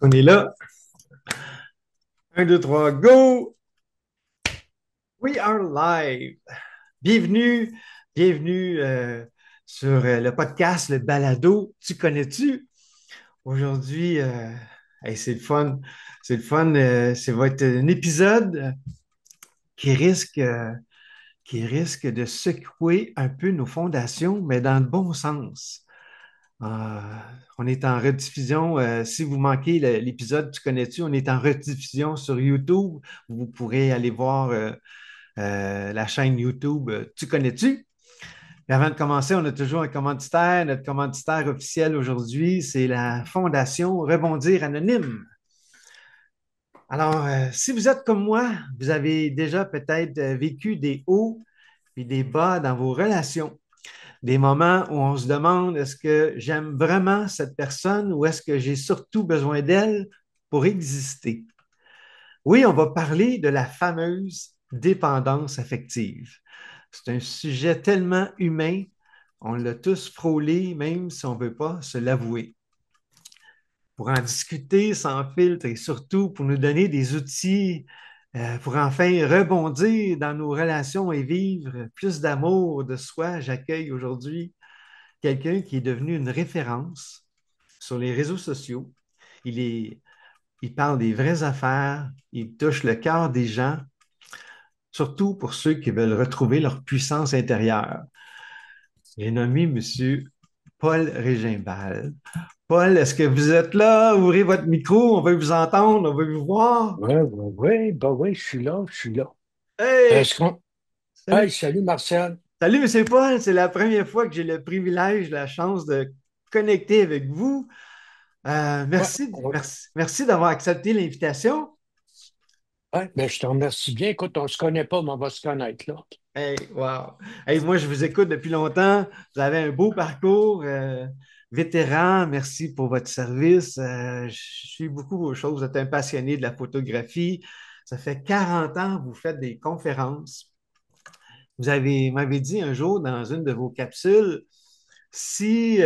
On est là. Un, deux, trois, go! We are live. Bienvenue, bienvenue sur le podcast, le balado. Tu connais-tu? Aujourd'hui, hey, c'est le fun. C'est le fun. Ça va être un épisode qui risque, euh, qui risque de secouer un peu nos fondations, mais dans le bon sens. Euh, on est en rediffusion. Si vous manquez l'épisode, tu connais-tu? On est en rediffusion sur YouTube. Vous pourrez aller voir la chaîne YouTube Tu connais-tu? Et avant de commencer, on a toujours un commanditaire. Notre commanditaire officiel aujourd'hui, c'est la Fondation Rebondir Anonyme. Alors, si vous êtes comme moi, vous avez déjà peut-être vécu des hauts et des bas dans vos relations. Des moments où on se demande est-ce que j'aime vraiment cette personne ou est-ce que j'ai surtout besoin d'elle pour exister? Oui, on va parler de la fameuse dépendance affective. C'est un sujet tellement humain, on l'a tous frôlé, même si on ne veut pas se l'avouer. Pour en discuter sans filtre et surtout pour nous donner des outils pour enfin rebondir dans nos relations et vivre plus d'amour de soi, j'accueille aujourd'hui quelqu'un qui est devenu une référence sur les réseaux sociaux. Il est, il parle des vraies affaires, il touche le cœur des gens, surtout pour ceux qui veulent retrouver leur puissance intérieure. J'ai nommé Monsieur Paul Régimbal. Paul, est-ce que vous êtes là? Ouvrez votre micro, on veut vous entendre, on veut vous voir. Oui, oui, oui, ben oui, je suis là, je suis là. Hey! Est-ce qu'on... Hey, Salut, salut Martial. salut, Monsieur Paul. C'est la première fois que j'ai le privilège, la chance de connecter avec vous. Ouais, Merci d'avoir accepté l'invitation. ouais, ben, je te remercie bien. Écoute, on se connaît pas, mais on va se connaître là. Hey, wow. Hey, moi, je vous écoute depuis longtemps. Vous avez un beau parcours, vétéran. Merci pour votre service. Je suis beaucoup vos choses. Vous êtes un passionné de la photographie. Ça fait 40 ans que vous faites des conférences. M'avez dit un jour dans une de vos capsules, si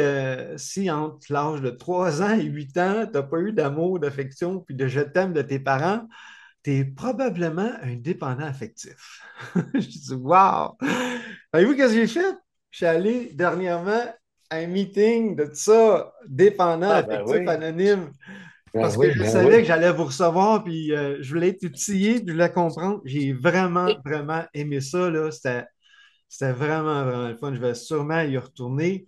entre l'âge de 3 ans et 8 ans, tu n'as pas eu d'amour, d'affection, puis de je t'aime de tes parents, tu es probablement un dépendant affectif. Je dis, wow! Savez-vous qu'est-ce que j'ai fait? Je suis allé dernièrement à un meeting de tout ça, dépendant, Ah, ben affectif, oui, anonyme, ben parce que oui, je ben savais que oui. j'allais vous recevoir, puis je voulais être outillé, puis je voulais comprendre. J'ai vraiment, vraiment aimé ça, là. C'était vraiment, vraiment le fun. Je vais sûrement y retourner.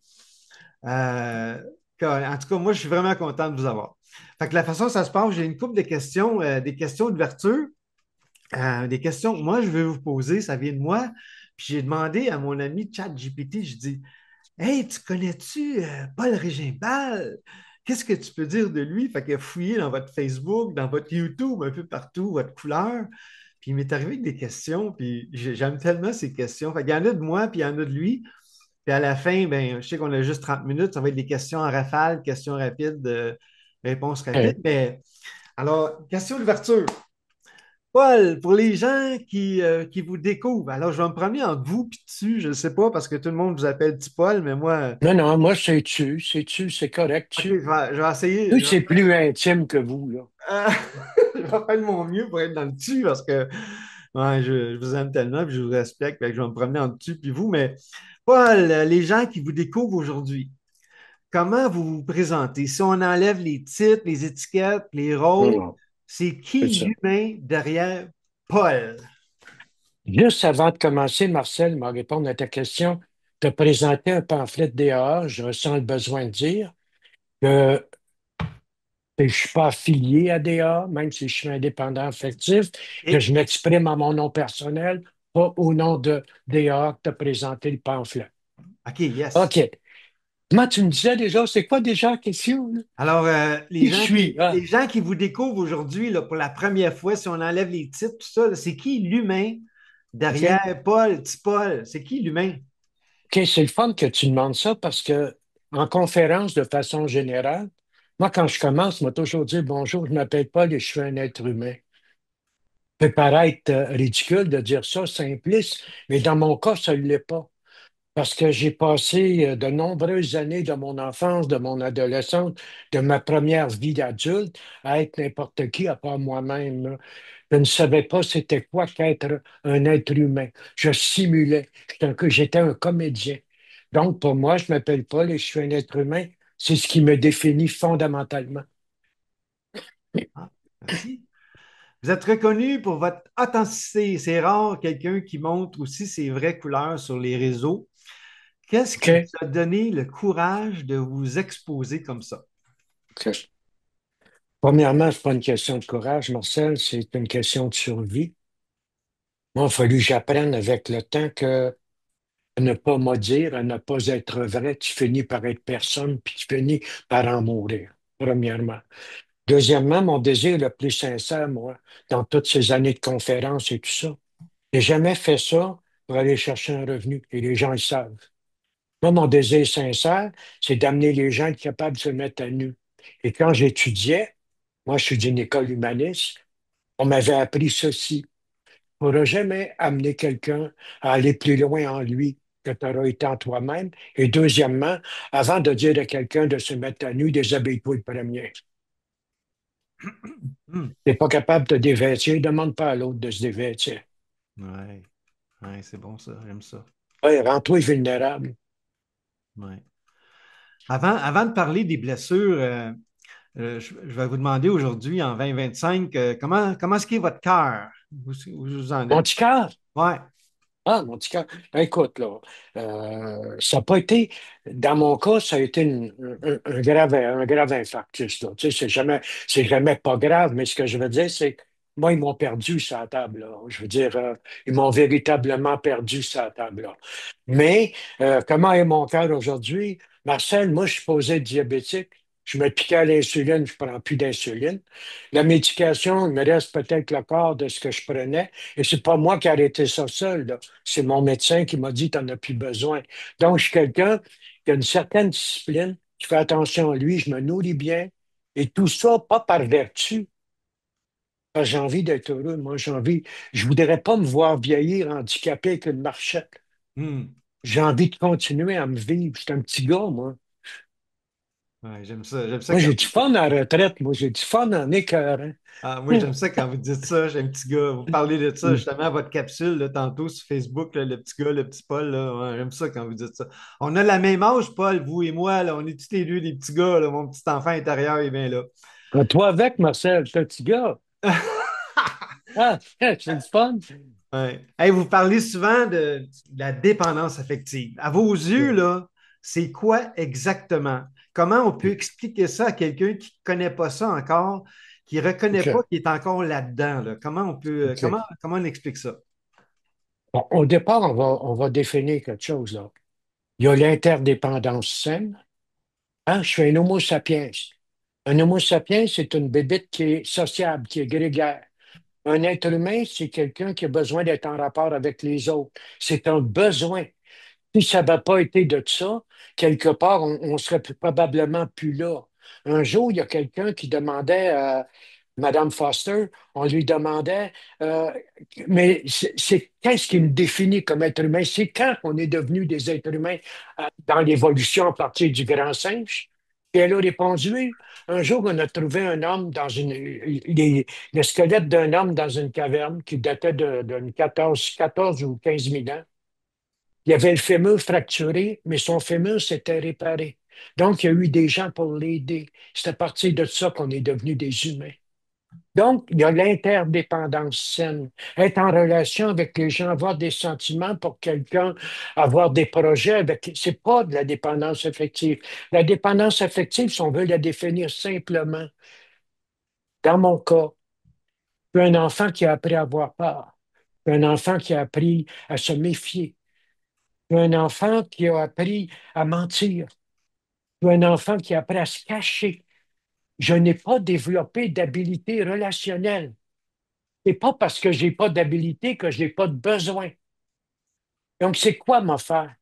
Euh, en tout cas, moi, je suis vraiment content de vous avoir. Fait que la façon dont ça se passe, j'ai une couple de questions, des questions d'ouverture, des questions que moi, je vais vous poser, ça vient de moi. Puis j'ai demandé à mon ami ChatGPT, je dis, hey, tu connais-tu Paul Régimbal? Qu'est-ce que tu peux dire de lui? Fait qu'il a fouillé dans votre Facebook, dans votre YouTube, un peu partout, votre couleur. Puis il m'est arrivé avec des questions, puis j'aime tellement ces questions. Fait qu'il y en a de moi, puis il y en a de lui. Puis à la fin, ben, je sais qu'on a juste 30 minutes, ça va être des questions en rafale, questions rapides, réponses rapides. Hein. Mais alors, question d'ouverture. Paul, pour les gens qui vous découvrent, alors je vais me promener entre vous et dessus, je ne sais pas parce que tout le monde vous appelle petit Paul, mais moi, Non, non, moi, c'est correct, OK, tu. je vais essayer, Tu, c'est plus intime que vous, là. euh, je vais faire de mon mieux pour être dans le dessus parce que ouais, je vous aime tellement et je vous respecte, fait que je vais me promener entre dessus puis vous, mais Paul, les gens qui vous découvrent aujourd'hui, comment vous vous présentez? Si on enlève les titres, les étiquettes, les Non, rôles, non, c'est c'est qui ça. l'humain derrière Paul? Juste avant de commencer, Marcel, m'a répondre à ta question, te présenter un pamphlet de DAA, je ressens le besoin de dire que je ne suis pas affilié à DA, même si je suis indépendant affectif, que Et, je m'exprime à mon nom personnel, pas au nom de DA que tu as présenté le pamphlet. OK, yes. OK. Moi, tu me disais déjà, c'est quoi déjà la question, là? Alors, Qui je suis? les Ah, gens qui vous découvrent aujourd'hui là, pour la première fois, si on enlève les titres, tout ça, là, c'est qui l'humain OK. derrière Paul, petit Paul? C'est qui l'humain? OK, c'est le fun que tu demandes ça parce que en conférence, de façon générale, moi, quand je commence, moi toujours dire bonjour, je m'appelle Paul et je suis un être humain. Ça peut paraître ridicule de dire ça, simpliste, mais dans mon cas, ça ne l'est pas. parce que j'ai passé de nombreuses années de mon enfance, de mon adolescence, de ma première vie d'adulte à être n'importe qui à part moi-même, là. Je ne savais pas c'était quoi qu'être un être humain. Je simulais. J'étais un comédien. Donc, pour moi, je m'appelle Paul et je suis un être humain. C'est ce qui me définit fondamentalement. Ah, merci. Vous êtes reconnu pour votre authenticité. C'est rare quelqu'un qui montre aussi ses vraies couleurs sur les réseaux. Qu'est-ce qui OK? vous a donné le courage de vous exposer comme ça? OK. Premièrement, ce n'est pas une question de courage, Marcel, c'est une question de survie. Moi, il a fallu que j'apprenne avec le temps que à ne pas maudire, à ne pas être vrai, tu finis par être personne, puis tu finis par en mourir, premièrement. Deuxièmement, mon désir le plus sincère, moi, dans toutes ces années de conférences et tout ça, j'ai jamais fait ça pour aller chercher un revenu, et les gens le savent. Moi, mon désir sincère, c'est d'amener les gens à être capables de se mettre à nu. Et quand j'étudiais, moi, je suis d'une école humaniste, on m'avait appris ceci. Tu ne pourras jamais amener quelqu'un à aller plus loin en lui que tu auras été en toi-même. Et deuxièmement, avant de dire à quelqu'un de se mettre à nu, déshabille-toi le premier. Hmm. Tu n'es pas capable de te dévêtir, demande pas à l'autre de se dévêtir. Ouais, ouais, c'est bon ça, j'aime ça. Ouais, rends-toi vulnérable. Ouais. Avant de parler des blessures, je vais vous demander aujourd'hui, en 2025, comment est-ce qu'est votre cœur? Où vous en Mon êtes? petit cœur, Ouais. ah, mon petit cœur. Ben, écoute, là, ça n'a pas été, dans mon cas, ça a été un grave infarctus, là. Tu sais, c'est jamais pas grave, mais ce que je veux dire, c'est que moi, ils m'ont perdu sur la table, là. Je veux dire, ils m'ont véritablement perdu sur la table, là. Mais, comment est mon cœur aujourd'hui? Marcel, moi, je suis posé diabétique. Je me piquais à l'insuline, je ne prends plus d'insuline. La médication, il me reste peut-être le quart de ce que je prenais. Et c'est pas moi qui ai arrêté ça seul, là. C'est mon médecin qui m'a dit, tu n'en as plus besoin. Donc, je suis quelqu'un qui a une certaine discipline, qui fait attention à lui, je me nourris bien. Et tout ça, pas par vertu, parce que j'ai envie d'être heureux. Moi, je voudrais pas me voir vieillir handicapé avec une marchette. Hmm. J'ai envie de continuer à me vivre. Je suis un petit gars, moi. Ouais, j'aime ça. J'aime ça Moi, quand j'ai vous du dites. fun en retraite. Moi, j'ai du fun en écœurant. Ah, moi, j'aime ça quand vous dites ça. J'ai un petit gars. Vous parlez de ça Hum. justement à votre capsule là, tantôt sur Facebook, là, le petit gars, le petit Paul. Là. Ouais, j'aime ça quand vous dites ça. On a la même âge, Paul, vous et moi. Là. On est tous les deux des petits gars. Là. Mon petit enfant intérieur est bien là. Toi avec, Marcel, t'es un petit gars. Ah, c'est le fun. Ouais. Hey, vous parlez souvent de la dépendance affective. À vos yeux, là, c'est quoi exactement? Comment on peut expliquer ça à quelqu'un qui ne connaît pas ça encore, qui ne reconnaît pas OK. qu'il est encore là-dedans, là? Comment on peut, OK. comment on explique ça? Bon, au départ, on va définir quelque chose, là. Il y a l'interdépendance saine. Hein? Je suis un homo sapiens. Un homo sapiens, c'est une bébête qui est sociable, qui est grégaire. Un être humain, c'est quelqu'un qui a besoin d'être en rapport avec les autres. C'est un besoin. Si ça n'avait pas été de ça, quelque part, on serait probablement plus là. Un jour, il y a quelqu'un qui demandait à Madame Foster, on lui demandait, euh, mais qu'est-ce qui me définit comme être humain? C'est quand on est devenu des êtres humains dans l'évolution à partir du grand singe? Et elle a répondu, un jour, on a trouvé un homme le squelette d'un homme dans une caverne qui datait de 14 ou 15 000 ans. Il avait le fémur fracturé, mais son fémur s'était réparé. Donc, il y a eu des gens pour l'aider. C'est à partir de ça qu'on est devenus des humains. Donc, il y a l'interdépendance saine. Être en relation avec les gens, avoir des sentiments pour quelqu'un, avoir des projets avec. C'est pas de la dépendance affective. La dépendance affective, si on veut la définir simplement, dans mon cas, je suis un enfant qui a appris à avoir peur. Je suis un enfant qui a appris à se méfier. Je suis un enfant qui a appris à mentir. Je suis un enfant qui a appris à se cacher. Je n'ai pas développé d'habilité relationnelle. C'est pas parce que j'ai pas d'habilité que je n'ai pas de besoin. Donc, c'est quoi m'affaire?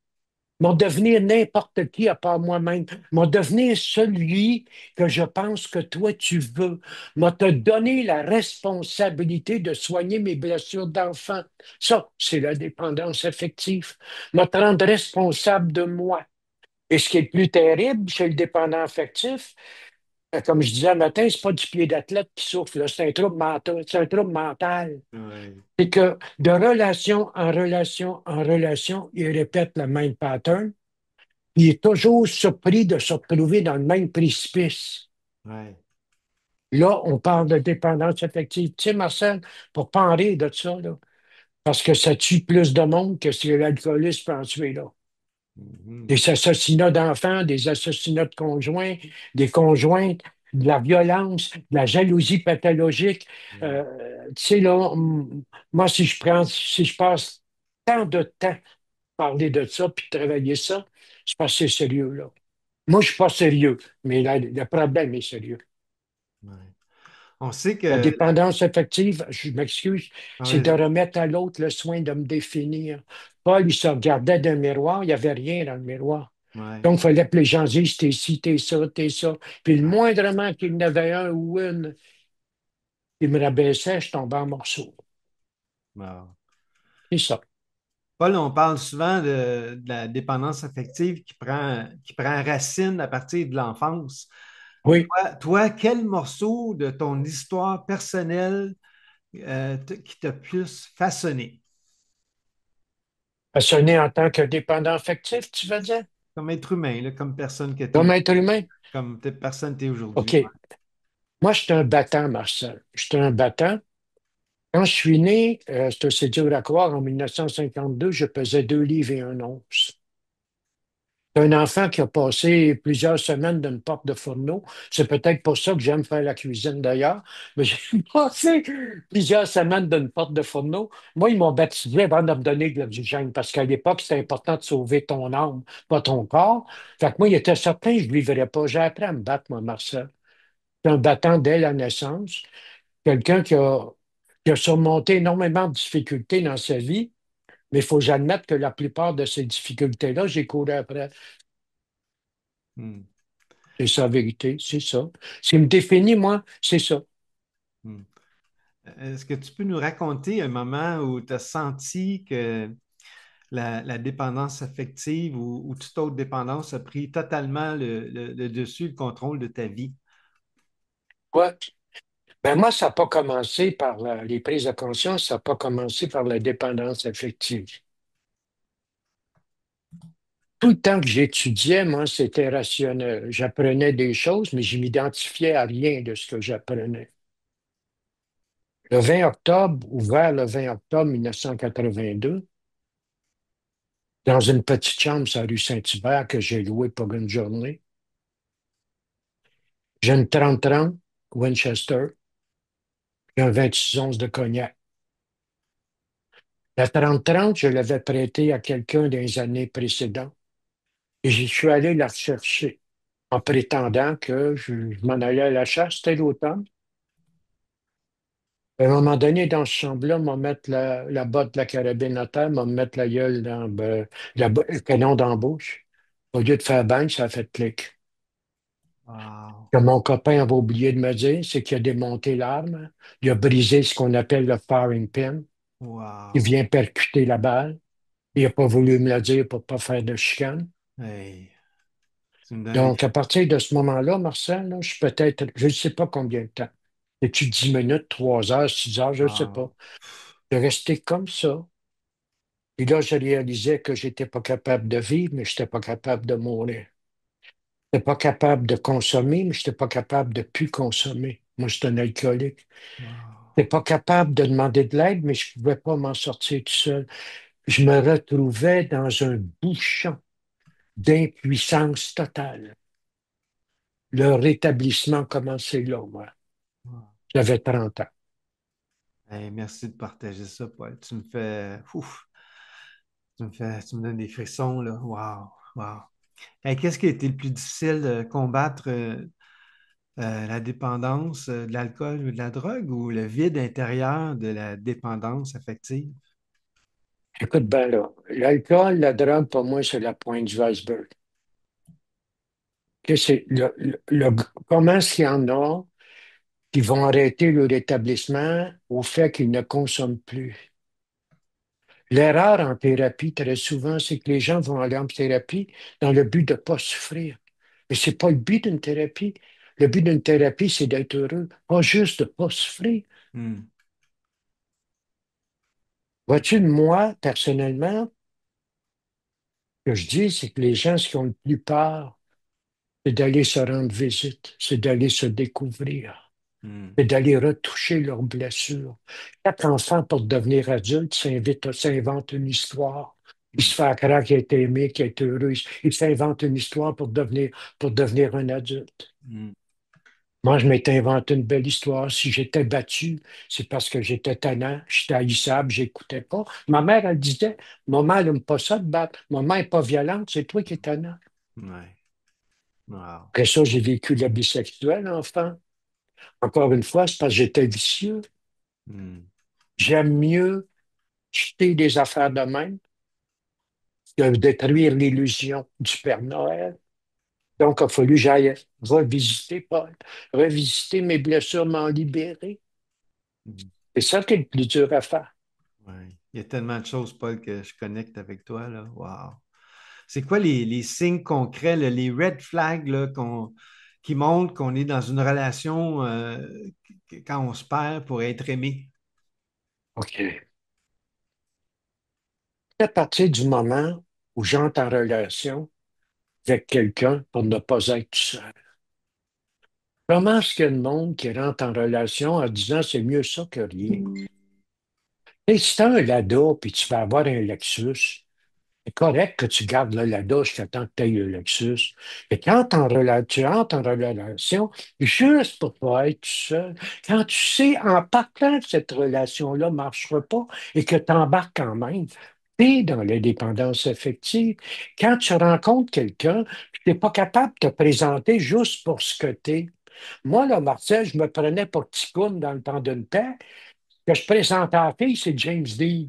M'en devenir n'importe qui à part moi-même. M'en devenir celui que je pense que toi tu veux. M'a te donner la responsabilité de soigner mes blessures d'enfant. Ça, c'est la dépendance affective. M'a te rendre responsable de moi. Et ce qui est le plus terrible chez le dépendant affectif, comme je disais un matin, c'est pas du pied d'athlète qui souffre, là, c'est un trouble mental. C'est un trouble mental. Ouais, C'est que de relation en relation en relation, il répète le même pattern. Il est toujours surpris de se retrouver dans le même précipice. ouais. Là, on parle de dépendance affective. Tu sais, Marcel, pour pas en rire de ça, là, parce que ça tue plus de monde que si l'alcoolisme peut en tuer, là. Mhm. Des assassinats d'enfants, des assassinats de conjoints, des conjointes, de la violence, de la jalousie pathologique. Ouais, Tu sais, là, moi, si je passe tant de temps à parler de ça puis de travailler ça, c'est parce que c'est sérieux, là. Moi, je suis pas sérieux, mais le problème est sérieux. ouais. On sait La que... dépendance affective, je m'excuse, Ah, c'est de vas-y. remettre à l'autre le soin de me définir. Paul, il se regardait dans le miroir, il n'y avait rien dans le miroir. Ouais, Donc, il fallait que les gens disent, t'es ci, t'es ça, t'es ça. Puis le ouais. moindrement qu'il y en avait un ou une qui me rabaissait, je tombais en morceaux. Wow. C'est ça. Paul, on parle souvent de la dépendance affective qui prend racine à partir de l'enfance. Oui, Toi, quel morceau de ton histoire personnelle qui t'a plus façonné passionné en tant que dépendant affectif, tu veux dire? comme être humain, là, comme personne que Comme t'es, être humain? comme personne t'es aujourd'hui? OK. Moi, je suis un battant, Marcel. Je suis un battant. Quand je suis né, c'est assez dur à croire, en 1952, je pesais 2 livres et 1 once. C'est un enfant qui a passé plusieurs semaines d'une porte de fourneau. C'est peut-être pour ça que j'aime faire la cuisine d'ailleurs. Mais j'ai passé plusieurs semaines d'une porte de fourneau. Moi, ils m'ont baptisé avant de me donner de l'oxygène parce qu'à l'époque, c'était important de sauver ton âme, pas ton corps. Fait que moi, il était certain que je ne vivrais pas. J'ai appris à me battre, moi, Marcel. C'est un battant dès la naissance. Quelqu'un qui a surmonté énormément de difficultés dans sa vie. Mais il faut que j'admette que la plupart de ces difficultés-là, j'ai couru après. Hmm, C'est ça la vérité, c'est ça. Ce qui me définit, moi, c'est ça. hmm. Est-ce que tu peux nous raconter un moment où tu as senti que la dépendance affective ou toute autre dépendance a pris totalement le dessus, le contrôle de ta vie? Ouais. Ben moi, ça n'a pas commencé par les prises de conscience, ça n'a pas commencé par la dépendance affective. Tout le temps que j'étudiais, moi, c'était rationnel. J'apprenais des choses, mais je m'identifiais à rien de ce que j'apprenais. Le 20 octobre, ouvert le 20 octobre 1982, dans une petite chambre sur la rue Saint-Hubert que j'ai louée pour une journée, j'ai une 30-30 Winchester, j'ai un 26 onces de cognac. La 30-30, je l'avais prêtée à quelqu'un dans les années précédentes et je suis allé la rechercher en prétendant que je m'en allais à la chasse, c'était l'automne. À un moment donné, dans ce chambre-là, m'a mettre la botte de la carabine à terre, m'a mettre la gueule dans le canon dans la bouche. Au lieu de faire bang, ça a fait clic. Wow, Que mon copain avait oublié de me dire, c'est qu'il a démonté l'arme. Il a brisé ce qu'on appelle le firing pin, qui wow. vient percuter la balle. Il n'a pas voulu me le dire pour ne pas faire de chicane. Hey, tu me donnes des... Donc, à partir de ce moment-là, Marcel, là, je suis peut-être, je ne sais pas combien de temps. Es-tu 10 minutes, 3 heures, 6 heures, je ne sais pas. Wow, De rester comme ça. Et là, je réalisais que j'étais pas capable de vivre, mais je n'étais pas capable de mourir. Je n'étais pas capable de consommer, mais je n'étais pas capable de plus consommer. Moi, je suis un alcoolique. wow, Je n'étais pas capable de demander de l'aide, mais je ne pouvais pas m'en sortir tout seul. Je me retrouvais dans un bouchon d'impuissance totale. Le rétablissement commençait là, moi. wow. J'avais 30 ans. Hey, merci de partager ça, Paul. Tu me fais... Ouf, tu me donnes des frissons, là. Wow, wow. Hey, qu'est-ce qui a été le plus difficile de combattre la dépendance de l'alcool ou de la drogue ou le vide intérieur de la dépendance affective? Écoute bien là, l'alcool, la drogue, pour moi, c'est la pointe du iceberg. C'est comment est-ce qu'il y en a qui vont arrêter leur établissement au fait qu'ils ne consomment plus? L'erreur en thérapie, très souvent, c'est que les gens vont aller en thérapie dans le but de ne pas souffrir. Mais ce n'est pas le but d'une thérapie. Le but d'une thérapie, c'est d'être heureux, pas juste de ne pas souffrir. Hmm. Vois-tu, moi, personnellement, ce que je dis, c'est que les gens, ce qui ont le plus peur, c'est d'aller se rendre visite, c'est d'aller se découvrir, Hmm. c'est d'aller retoucher leurs blessures. Chaque enfant, pour devenir adulte, s'invente une histoire. Il Hmm. se fait croire qu'il est aimé, qu'il est heureux. Il s'invente une histoire pour devenir un adulte. Hmm. Moi, je m'étais inventé une belle histoire. Si j'étais battu, c'est parce que j'étais tannant, j'étais haïssable, j'écoutais pas. Ma mère, elle disait, maman, elle n'aime pas ça de battre. Maman n'est pas violente, c'est toi qui es tannant. Ouais. Wow. Après ça, j'ai vécu la bisexuelle, enfant. Encore une fois, c'est parce que j'étais vicieux. Hmm. J'aime mieux jeter des affaires de même que détruire l'illusion du Père Noël. Donc, il a fallu que j'aille revisiter Paul, revisiter mes blessures, m'en libérer. Hmm. C'est ça qui est le plus dur à faire. Ouais. Il y a tellement de choses, Paul, que je connecte avec toi, là. Wow. C'est quoi les signes concrets, là, les red flags là, qui montrent qu'on est dans une relation quand on se perd pour être aimé? OK. À partir du moment où j'entre en relation avec quelqu'un pour ne pas être tout seul. Comment est-ce qu'il y a le monde qui rentre en relation en disant c'est mieux ça que rien? Et si tu as un Lada puis tu vas avoir un Lexus, c'est correct que tu gardes le Lada jusqu'à temps que tu aies le Lexus. Et quand tu entres en relation, juste pour pas être tout seul, quand tu sais en partant que cette relation-là ne marchera pas et que tu embarques quand même, tu es dans l'indépendance affective. Quand tu rencontres quelqu'un, tu n'es pas capable de te présenter juste pour ce que tu es. Moi, là, Marcel, je me prenais pour Ticoune dans le temps d'une paix, que je présentais à la fille, c'est James Dean.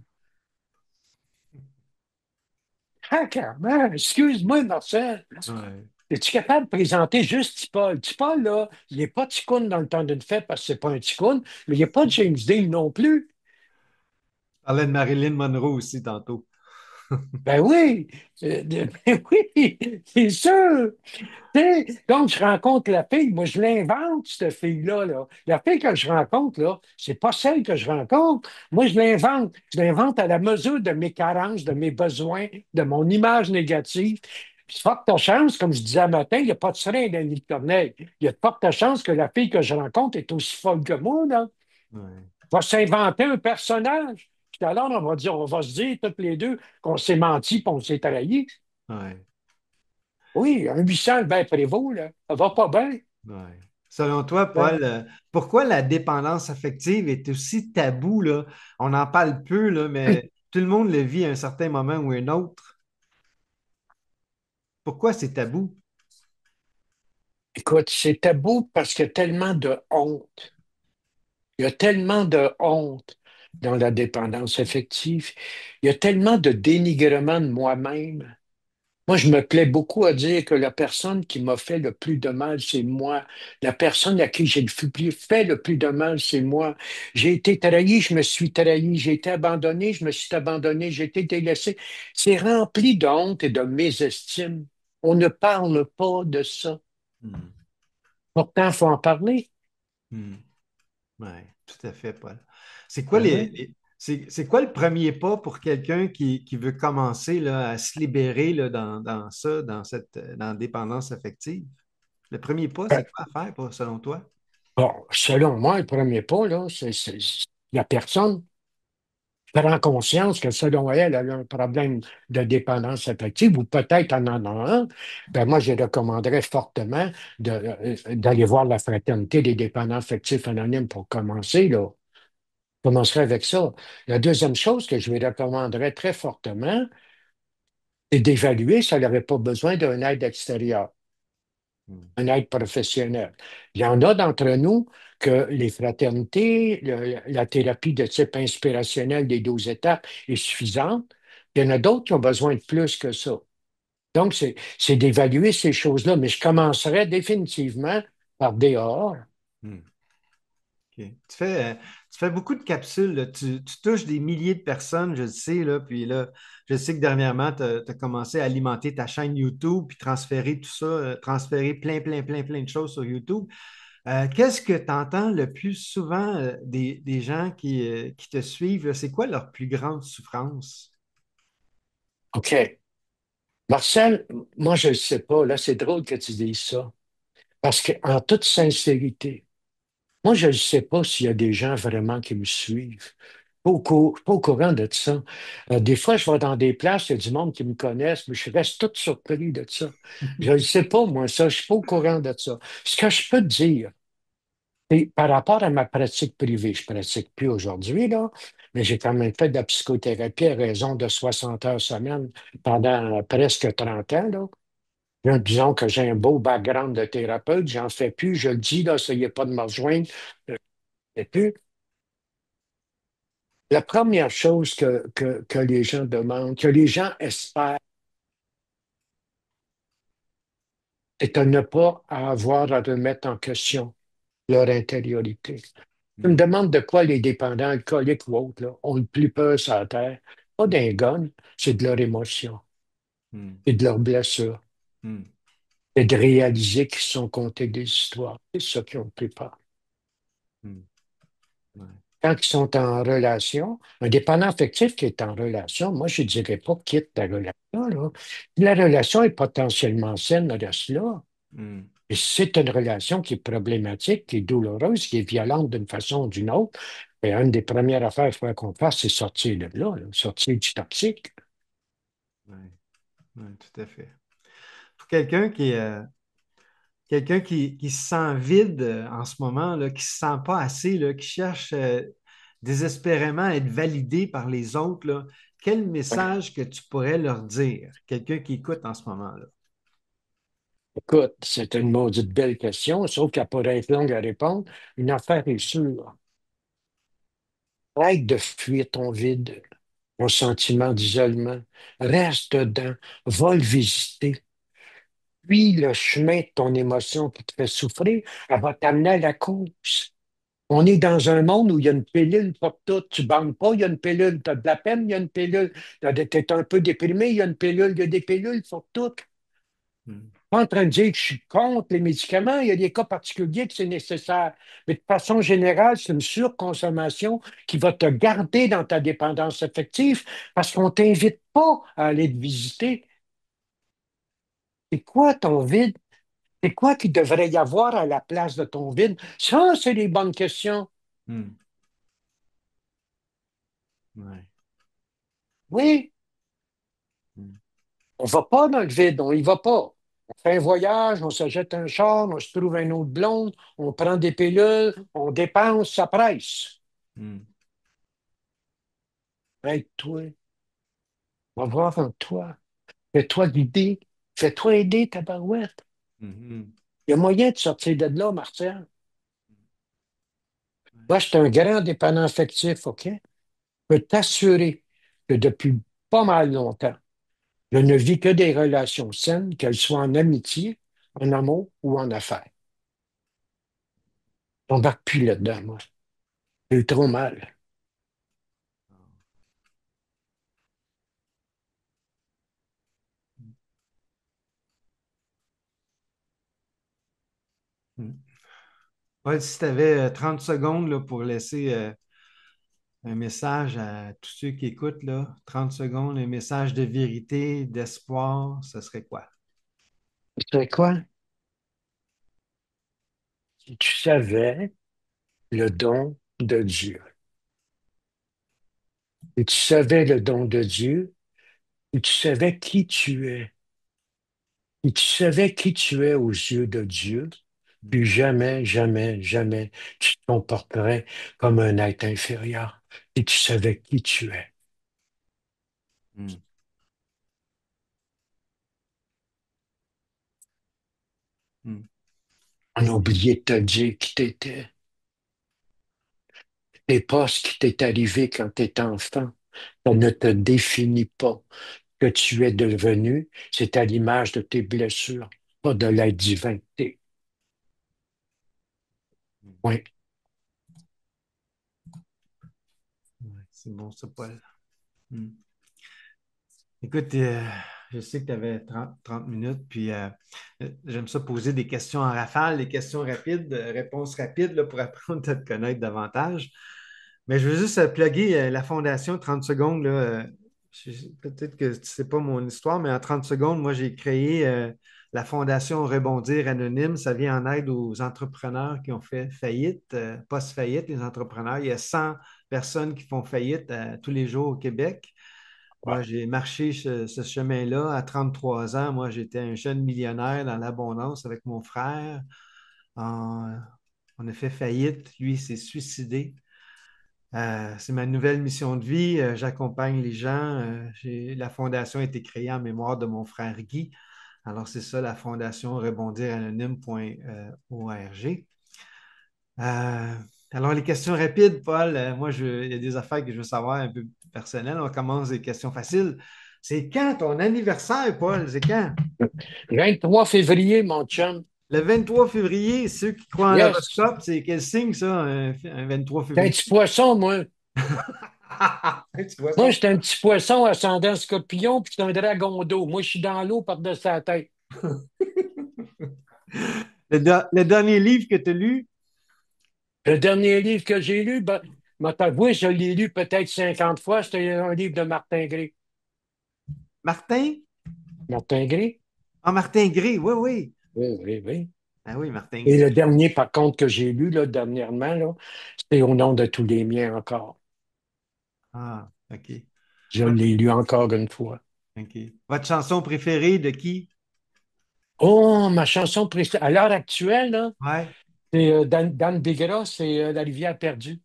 Ah, carrément, excuse-moi, Marcel. Ouais. Es-tu capable de présenter juste Tipol? Tipol, là, il n'est pas Ticoun dans le temps d'une fête parce que c'est pas un Ticoun, mais il n'est pas James Dean non plus. Je parlais de Marilyn Monroe aussi tantôt. Ben oui, ben oui, c'est sûr. Tu sais, quand je rencontre la fille, moi, je l'invente, cette fille-là. Là. La fille que je rencontre, là, c'est pas celle que je rencontre. Moi, je l'invente. Je l'invente à la mesure de mes carences, de mes besoins, de mon image négative. Puis, forte chance, comme je disais un matin, il n'y a pas de serein dans le lit de Corneille. Il y a de fortes chances que la fille que je rencontre est aussi folle que moi, là. Ouais. Va s'inventer un personnage. Puis alors, on va se dire toutes les deux qu'on s'est menti et qu'on s'est trahi. Ouais. Oui, un 800, ben Prévost, là, ça va pas bien. Ouais. Selon toi, Ben, Paul, pourquoi la dépendance affective est aussi tabou, là? On en parle peu, là, mais tout le monde le vit à un certain moment ou un autre. Pourquoi c'est tabou? écoute, c'est tabou parce qu'il y a tellement de honte. Il y a tellement de honte dans la dépendance affective. Il y a tellement de dénigrement de moi-même. Moi, je me plais beaucoup à dire que la personne qui m'a fait le plus de mal, c'est moi. La personne à qui j'ai fait le plus de mal, c'est moi. J'ai été trahi, je me suis trahi. J'ai été abandonné, je me suis abandonné. J'ai été délaissé. C'est rempli de honte et de mésestime. On ne parle pas de ça. Hmm. Pourtant, il faut en parler. Hmm. Ouais, tout à fait, Paul. C'est quoi Ben oui. c'est quoi le premier pas pour quelqu'un qui veut commencer là, à se libérer là, dans ça, dans la dépendance affective? Le premier pas, c'est Ben, quoi à faire, selon toi? bon, selon moi, le premier pas, là, la personne prend conscience que selon elle, elle a un problème de dépendance affective ou peut-être en a un. Ben moi, je recommanderais fortement d'aller voir la Fraternité des dépendants affectifs anonymes pour commencer, là. Je commencerai avec ça. La deuxième chose que je lui recommanderais très fortement, c'est d'évaluer si elle n'aurait pas besoin d'une aide extérieure, Hmm. une aide professionnelle. Il y en a d'entre nous que les fraternités, la thérapie de type inspirationnel des 12 étapes est suffisante. Il y en a d'autres qui ont besoin de plus que ça. Donc, c'est d'évaluer ces choses-là. Mais je commencerai définitivement par dehors. Hmm. OK. Tu fais beaucoup de capsules, là. Tu touches des milliers de personnes, je le sais, là. Puis là, je sais que dernièrement, tu as commencé à alimenter ta chaîne YouTube, puis transférer tout ça, transférer plein de choses sur YouTube. Qu'est-ce que tu entends le plus souvent des gens qui te suivent, là? C'est quoi leur plus grande souffrance? OK. Marcel, moi, je ne sais pas. Là, c'est drôle que tu dises ça. Parce qu'en toute sincérité, moi, je ne sais pas s'il y a des gens vraiment qui me suivent. Pas au courant de ça. Des fois, je vais dans des places, il y a du monde qui me connaissent, mais je reste tout surpris de ça. Je ne sais pas, moi, ça. Je ne suis pas au courant de ça. Ce que je peux te dire, c'est par rapport à ma pratique privée, je ne pratique plus aujourd'hui, là, mais j'ai quand même fait de la psychothérapie à raison de 60 heures semaine pendant presque 30 ans, là. Disons que j'ai un beau background de thérapeute, j'en fais plus, je le dis, là, essayez pas de me rejoindre. Et puis, la première chose que les gens demandent, que les gens espèrent, c'est de ne pas avoir à remettre en question leur intériorité. Tu me Hmm. demandes de quoi les dépendants alcooliques ou autres là, ont le plus peur sur la terre. Pas d'un gun, c'est de leur émotion, Hmm. c'est de leurs blessures, Hmm. c'est de réaliser qu'ils se sont contés des histoires. C'est ça qui ont le plus peur. Hmm. Ouais. Quand ils sont en relation, un dépendant affectif qui est en relation, moi, je ne dirais pas quitte ta relation, là. Si la relation est potentiellement saine, reste là. Hmm. Et si c'est une relation qui est problématique, qui est douloureuse, qui est violente d'une façon ou d'une autre, bien, une des premières affaires qu'il faut qu'on fasse, c'est sortir de là, sortir du toxique. Ouais. Ouais, tout à fait. Pour quelqu'un qui se sent vide en ce moment, là, qui se sent pas assez, là, qui cherche désespérément à être validé par les autres, là, quel message que tu pourrais leur dire? Quelqu'un qui écoute en ce moment-là. Écoute, c'est une maudite belle question, sauf qu'elle pourrait être longue à répondre. Une affaire est sûre. Arrête de fuir ton vide, ton sentiment d'isolement. Reste dedans, va le visiter. Puis le chemin de ton émotion qui te fait souffrir, elle va t'amener à la cause. On est dans un monde où il y a une pilule pour tout. Tu ne bandes pas, il y a une pilule. Tu as de la peine, il y a une pilule. Tu es un peu déprimé, il y a une pilule. Il y a des pilules pour tout. Hmm. Pas en train de dire que je suis contre les médicaments, il y a des cas particuliers que c'est nécessaire. Mais de façon générale, c'est une surconsommation qui va te garder dans ta dépendance affective parce qu'on ne t'invite pas à aller te visiter. C'est quoi ton vide? C'est quoi qu'il devrait y avoir à la place de ton vide? Ça, c'est les bonnes questions. Hmm. Ouais. Oui, Hmm. on ne va pas dans le vide, on y va pas. On fait un voyage, on se jette un char, on se trouve un autre blonde, on prend des pilules, on dépense, ça presse. Hmm. Aide-toi, va voir en toi. Fais-toi guider. Fais-toi aider, ta barouette. Mhm. Il y a moyen de sortir de là, Martial. Ouais. Moi, je suis un grand dépendant affectif, OK? Je peux t'assurer que depuis pas mal longtemps, je ne vis que des relations saines, qu'elles soient en amitié, en amour ou en affaires. Je n'embarque plus là-dedans, moi. J'ai eu trop mal. Hmm. Ouais, si tu avais 30 secondes là, pour laisser un message à tous ceux qui écoutent, là, 30 secondes, un message de vérité, d'espoir, ce serait quoi? C'est quoi? Si tu savais le don de Dieu, et tu savais le don de Dieu, et tu savais qui tu es, et tu savais qui tu es aux yeux de Dieu, Hmm. plus jamais, jamais, jamais tu te comporterais comme un être inférieur. Et tu savais qui tu es. Hmm. Hmm. On a oublié de te dire qui t'étais. Et pas ce qui t'est arrivé quand t'étais enfant. Ça ne te définit pas que tu es devenu. C'est à l'image de tes blessures, pas de l'être divin que t'es. Oui. Ouais, c'est bon, ça, Paul. Hmm. Écoute, je sais que tu avais 30 minutes, puis j'aime ça poser des questions en rafale, des questions rapides, réponses rapides là, pour apprendre à te connaître davantage. Mais je veux juste plugger la fondation 30 secondes. Là, peut-être que tu sais pas mon histoire, mais en 30 secondes, moi, j'ai créé la fondation Rebondir Anonyme. Ça vient en aide aux entrepreneurs qui ont fait faillite, post-faillite, les entrepreneurs. Il y a 100 personnes qui font faillite tous les jours au Québec. Moi, j'ai marché ce chemin-là à 33 ans. Moi, j'étais un jeune millionnaire dans l'abondance avec mon frère. En- on a fait faillite. Lui, il s'est suicidé. C'est ma nouvelle mission de vie. J'accompagne les gens. La fondation a été créée en mémoire de mon frère Guy. Alors, c'est ça, la fondation rebondiranonyme.org. Euh, alors, les questions rapides, Paul. Moi, il y a des affaires que je veux savoir un peu personnelles. On commence des questions faciles. C'est quand ton anniversaire, Paul? C'est quand? 23 février, mon chum. Le 23 février, ceux qui croient en Yes. l'horoscope, c'est quel signe ça, un 23 T'es un février? petit poisson, moi. Tu vois Moi, ça? j'étais un petit poisson ascendant scorpion, puis c'est un dragon d'eau. Moi, je suis dans l'eau par-dessus la tête. Le dernier livre que tu as lu, Le dernier livre que j'ai lu, ben, m'a t'avoué, je l'ai lu peut-être 50 fois. C'était un livre de Martin Gray. Martin? Martin Gray? Ah, Martin Gray, oui, oui. Oui, oui, oui. Ah oui, Martin Et Gray. le dernier, par contre, que j'ai lu, là, dernièrement, là, c'est Au nom de tous les miens encore. Ah, OK. Je l'ai lu encore une fois. OK. Votre chanson préférée de qui? Oh, ma chanson préférée. À l'heure actuelle, là, Ouais. c'est Dan Bigra, c'est La rivière perdue.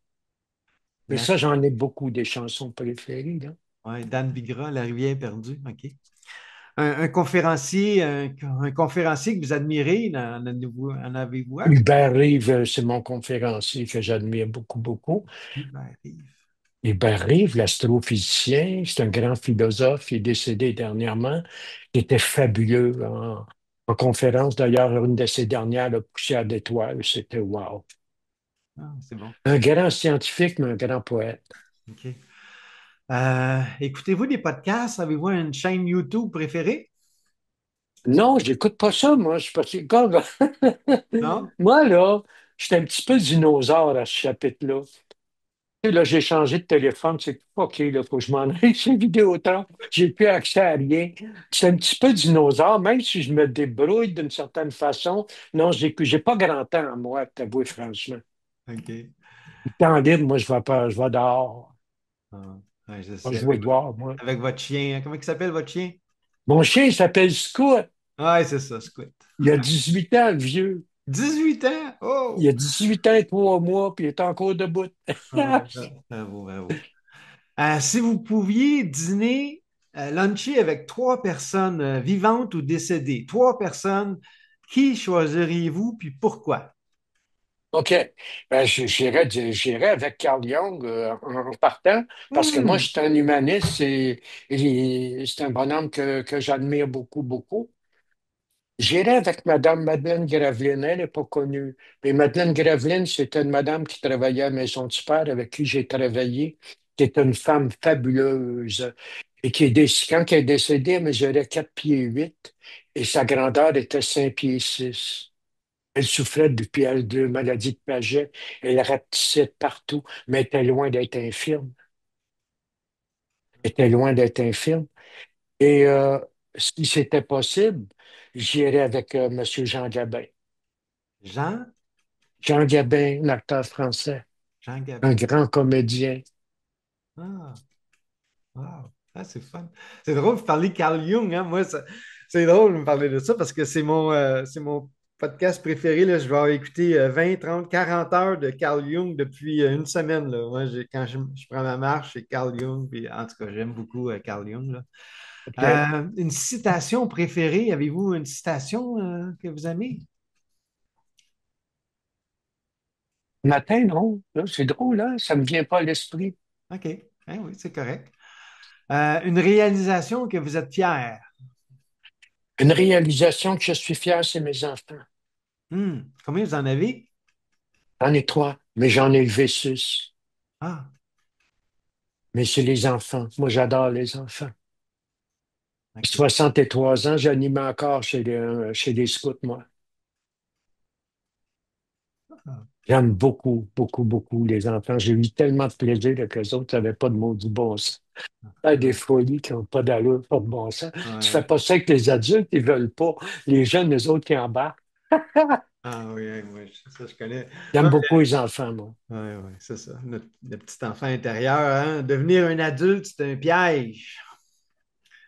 Mais Dan, ça, j'en ai beaucoup des chansons préférées, là. ouais, Dan Bigra, La rivière perdue. OK. Un conférencier que vous admirez, en avez-vous un? Hubert Reeves, c'est mon conférencier que j'admire beaucoup, beaucoup. Hubert Reeves. Hubert Reeves, l'astrophysicien, c'est un grand philosophe, il est décédé dernièrement. Il était fabuleux en conférence. D'ailleurs, une de ses dernières, la poussière d'étoiles, c'était wow. Ah, c'est bon. Un grand scientifique, mais un grand poète. OK. Écoutez-vous des podcasts? Avez-vous une chaîne YouTube préférée? Non, j'écoute pas ça, moi. Je suis pas... Regarde, Non? moi, là, je suis un petit peu dinosaure à ce chapitre-là. Tu sais, là, j'ai changé de téléphone. C'est OK, là, faut que je m'en aille chez Vidéotron. J'ai plus accès à rien. C'est un petit peu dinosaure, même si je me débrouille d'une certaine façon. Non, j'ai pas grand temps, moi, t'avouer franchement. OK. Le temps libre, moi, je vais dehors. Ah, ouais, je Je vais sais. jouer dehors, moi. Avec votre chien. Comment il s'appelle votre chien? Mon chien, il s'appelle Scout. Ouais, c'est ça, Squid. Il a 18 ans, le vieux. 18 ans? Il Oh! a 18 ans et 3 mois, puis il est encore debout. Ah, bravo, bravo. Si vous pouviez dîner, luncher avec trois personnes vivantes ou décédées, trois personnes, qui choisiriez-vous puis pourquoi? OK. Ben, j'irai avec Carl Jung en partant, parce que moi, Hmm, je suis un humaniste et c'est un bonhomme que j'admire beaucoup, beaucoup. J'irai avec Madame Madeleine Graveline. Elle n'est pas connue. Mais Madeleine Graveline, c'était une madame qui travaillait à la Maison du Père, avec qui j'ai travaillé, qui est une femme fabuleuse et quand elle est décédée, elle mesurait 4 pieds 8 et sa grandeur était 5 pieds 6. Elle souffrait de maladie de Paget. Elle rapetissait de partout, mais était loin d'être infirme. Était loin d'être infirme. Et si c'était possible, j'irais avec M. Jean Gabin. Jean? Jean Gabin, l'acteur français, Jean un Gabin. grand comédien. Ah, wow. Ah, c'est fun. C'est drôle de parler Carl Jung, hein? Moi, c'est drôle de me parler de ça parce que c'est mon podcast préféré. Là. Je vais avoir écouté 20, 30, 40 heures de Carl Jung depuis une semaine. Là. Moi, quand je prends ma marche, c'est Carl Jung. Puis, en tout cas, j'aime beaucoup Carl Jung. Là. OK. Une citation préférée? Avez-vous une citation que vous aimez? Matin, non. Là, c'est drôle, hein? Ça me vient pas à l'esprit. OK. Hein, oui, c'est correct. Une réalisation que vous êtes fier. Une réalisation que je suis fier, c'est mes enfants. Combien vous en avez? J'en ai trois, mais j'en ai élevé six. Ah, Mais c'est les enfants. Moi, j'adore les enfants. OK. 63 ans, j'anime encore chez les scouts, moi. Ah, J'aime beaucoup, beaucoup, beaucoup les enfants. J'ai eu tellement de plaisir avec eux autres, n'avaient pas de mots du bon sens. Des ah, folies qui n'ont pas d'allure, pas de bon sens. Tu fais ouais. pas ça avec les adultes, ils veulent pas. Les jeunes, les autres qui embarquent. Ah oui, oui, oui, ça je connais. J'aime Ouais, beaucoup les enfants, moi. ouais, ouais, c'est ça. Le petit enfant intérieur, hein? Devenir un adulte, c'est un piège.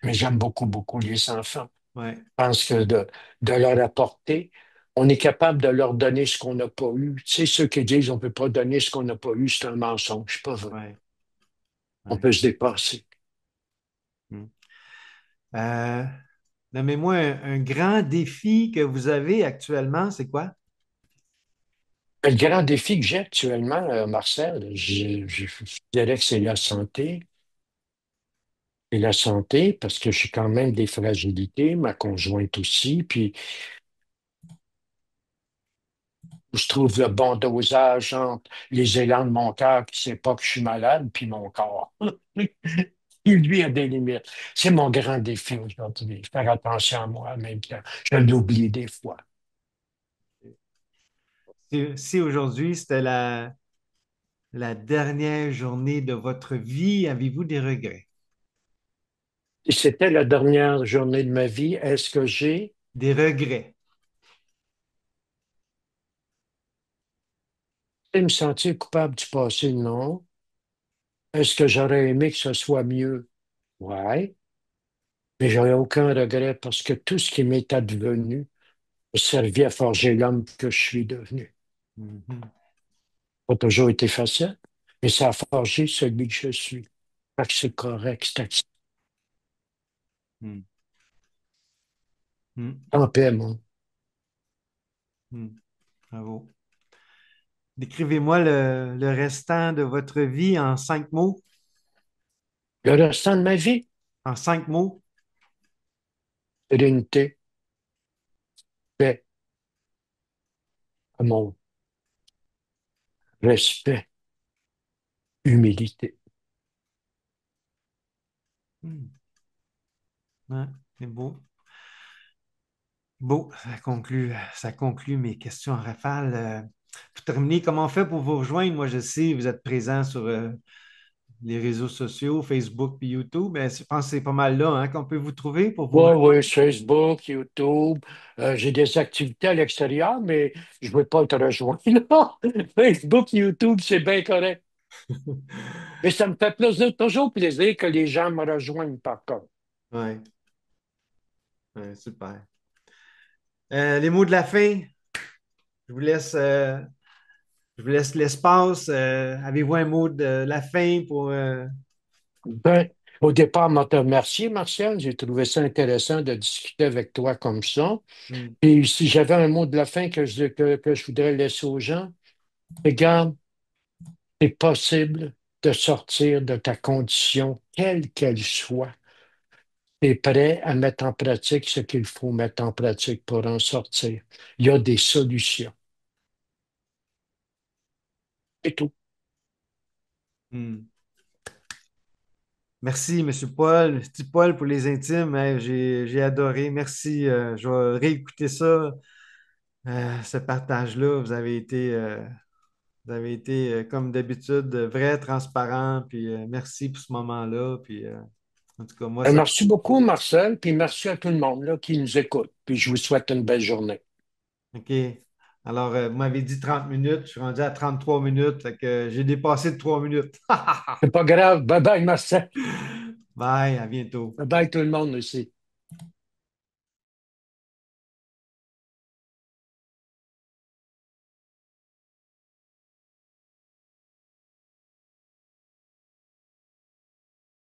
Mais j'aime beaucoup, beaucoup les enfants. Ouais, Je pense que de leur apporter, on est capable de leur donner ce qu'on n'a pas eu. Tu sais, ceux qui disent on ne peut pas donner ce qu'on n'a pas eu, c'est un mensonge. C'est pas vrai. ouais, On ouais. peut se dépasser. Hmm. Euh, Nommez-moi un grand défi que vous avez actuellement, c'est quoi? Le grand défi que j'ai actuellement, Marcel, je dirais que c'est la santé. Et la santé, parce que j'ai quand même des fragilités, ma conjointe aussi, puis je trouve le bon dosage entre les élans de mon cœur qui ne sait pas que je suis malade, puis mon corps. Il, lui, a des limites. C'est mon grand défi aujourd'hui, faire attention à moi en même temps. Je l'oublie des fois. Si aujourd'hui c'était la dernière journée de votre vie, avez-vous des regrets? Et c'était la dernière journée de ma vie. Est-ce que j'ai Des regrets. me sentir coupable du passé? Non. Est-ce que j'aurais aimé que ce soit mieux? Ouais. Mais j'aurais aucun regret parce que tout ce qui m'est advenu a servi à forger l'homme que je suis devenu. Mhm. Pas toujours été facile, mais ça a forgé celui que je suis. Fait que c'est correct, Hmm. Hmm. en paix, moi. Hmm. Bravo. Décrivez-moi le restant de votre vie en 5 mots. Le restant de ma vie, En 5 mots. sérénité, paix, amour, respect, humilité. Hmm. Ouais, c'est beau. Beau, ça conclut mes questions en rafale. Pour terminer, comment on fait pour vous rejoindre? Moi, je sais, vous êtes présent sur les réseaux sociaux, Facebook et YouTube. Mais je pense que c'est pas mal là hein, qu'on peut vous trouver pour vous Oui, rejoindre. oui, Facebook, YouTube. J'ai des activités à l'extérieur, mais je ne veux pas te rejoindre. là. Facebook, YouTube, c'est bien correct. Mais ça me fait toujours plaisir que les gens me rejoignent par contre. Ouais, ouais, super. Les mots de la fin, je vous laisse, euh, je vous laisse l'espace. Avez-vous un mot de la fin pour... Ben, au départ, je te remercier, Martial. J'ai trouvé ça intéressant de discuter avec toi comme ça. Hmm. Et si j'avais un mot de la fin que je voudrais laisser aux gens, regarde, c'est possible de sortir de ta condition, quelle qu'elle soit. Tu es prêt à mettre en pratique ce qu'il faut mettre en pratique pour en sortir. Il y a des solutions. C'est tout. Hmm. Merci, Monsieur Paul. Petit Paul pour les intimes. Hein, j'ai adoré. Merci. Je vais réécouter ça, ce partage-là. Vous avez été, comme d'habitude, vrai, transparent. Puis merci pour ce moment-là. Puis en tout cas, moi, ça. Merci beaucoup, Marcel, puis merci à tout le monde là, qui nous écoute. Puis je vous souhaite une belle journée. OK. Alors, vous m'avez dit 30 minutes. Je suis rendu à 33 minutes. Fait que j'ai dépassé de 3 minutes. C'est pas grave. Bye bye, Marcel. Bye, à bientôt. Bye bye, tout le monde aussi.